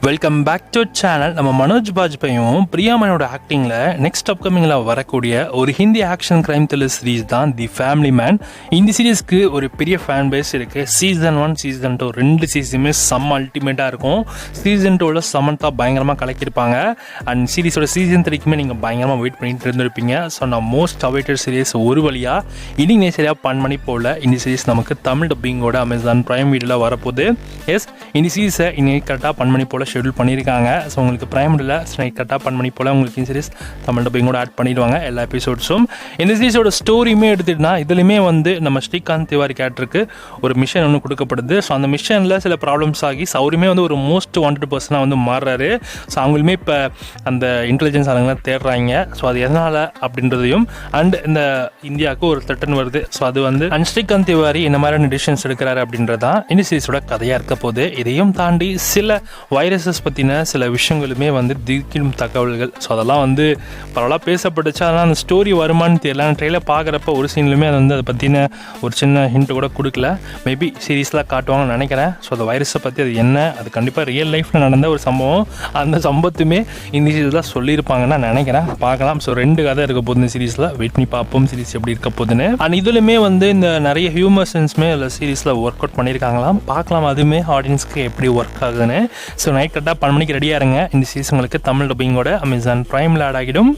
Welcome back to channel. நம்ம Manoj பாஜ்பாயும் பிரியாமணியோட ஆக்டிங்கில் next அப்கமிங்கில் வரக்கூடிய ஒரு Hindi action crime thriller series தான் தி ஃபேமிலி மேன். இந்த சீரீஸ்க்கு ஒரு பெரிய ஃபேன் பேஸ் இருக்குது. சீசன் 1 சீசன் 2 ரெண்டு சீசனுமே செம்ம அல்டிமேட்டாக இருக்கும். சீசன் 2ல் சமந்தா பயங்கரமாக கலக்கியிருப்பாங்க. அண்ட் சீரீஸோட சீசன் 3க்குமே நீங்கள் பயங்கரமாக வெயிட் பண்ணிட்டு இருந்திருப்பீங்க. ஸோ நான் மோஸ்ட் அவைட்டட் சீரீஸ் ஒரு வழியாக இன்னைக்கு சரியாக 10 மணி போல் இந்த சீரீஸ் நமக்கு தமிழ் டப்பிங்கோட அமேசான் பிரைம் வீடியோவில் வரப்போகுது. எஸ், இந்த சீரீஸை இன்னைக்கு கரெக்டாக 10 மணி போல் ஷெடியூல் பண்ணியிருக்காங்க. ஸோ உங்களுக்கு பிரைம் வீடியோவில் கரெக்டாக 10 மணி போல் உங்களுக்கு இந்த சீரீஸ் தமிழ் டப்பிங்கோட ஆட் பண்ணிடுவாங்க எல்லா எபிசோட்ஸும். இந்த சீரீஸோட ஸ்டோரியுமே எடுத்துகிட்டா இதுலையுமே வந்து நம்ம ஸ்ரீகாந்த் திவாரி கேரக்டருக்கு ஒரு மிஷன் ஒன்று கொடுக்கப்படுது. ஸோ அந்த மிஷனில் சில ப்ராப்ளம்ஸ் ஆகி அவருமே வந்து ஒரு மோஸ்ட் வாண்டட் பர்சனாக வந்து மாறுறாரு. ஸோ அவங்களுமே இப்போ அந்த இன்டெலிஜென்ஸ் ஆளுங்களாம் தேடுறாங்க. ஸோ அது எதனால் அப்படின்றதையும் அண்ட் இந்த இந்தியாவுக்கு ஒரு த்ரெட்டன் வருது. ஸோ அது வந்து அண்ட் ஸ்ரீகாந்த் திவாரி இந்த மாதிரியான டிசிஷன்ஸ் எடுக்கிறாரு அப்படின்றதான் இந்த சீரீஸோட கதையாக இருக்க போது. இதையும் தாண்டி சில வைரஸஸ் பற்றின சில விஷயங்களுமே வந்து திக்கிடும் தகவல்கள். ஸோ அதெல்லாம் வந்து பரவாயில்ல பேசப்பட்டுச்சு. அதெல்லாம் அந்த ஸ்டோரி வருமானு தெரியல. ட்ரெயிலர் பார்க்குறப்ப ஒரு சீன்லையுமே அது வந்து அதை பற்றின ஒரு சின்ன ஹிண்ட் கூட கொடுக்கல. மேபி சீரீஸ்லாம் காட்டுவாங்கன்னு நினைக்கிறேன். ஸோ அந்த வைரஸை பற்றி அது என்ன, அது கண்டிப்பாக ரியல் லைஃப்பில் நடந்த ஒரு சம்பவம். அந்த சம்பவத்துமே இந்த சீரீஸில் சொல்லியிருப்பாங்கன்னு நான் நினைக்கிறேன். பார்க்கலாம். ஸோ 2 கதை இருக்க போகுது இந்த சீரீஸில். வெயிட் பண்ணி பார்ப்போம் சீரீஸ் எப்படி இருக்க போகுதுன்னு. அண்ட் இதுலையுமே வந்து இந்த நிறைய ஹியூமர் சென்ஸ்மே இல்லை சீரீஸில் ஒர்க் அவுட் பண்ணியிருக்காங்களாம். பார்க்கலாம் அதுவுமே ஆடியன்ஸ்க்கு எப்படி ஒர்க் ஆகுதுன்னு. ஸோ நைட் கரெக்டாக 10 மணிக்கு ரெடியாக இருங்க. இந்த சீரீஸ் உங்களுக்கு தமிழ் டப்பிங்கோட அமேசான் பிரைமில் ஆட் ஆகிடும்.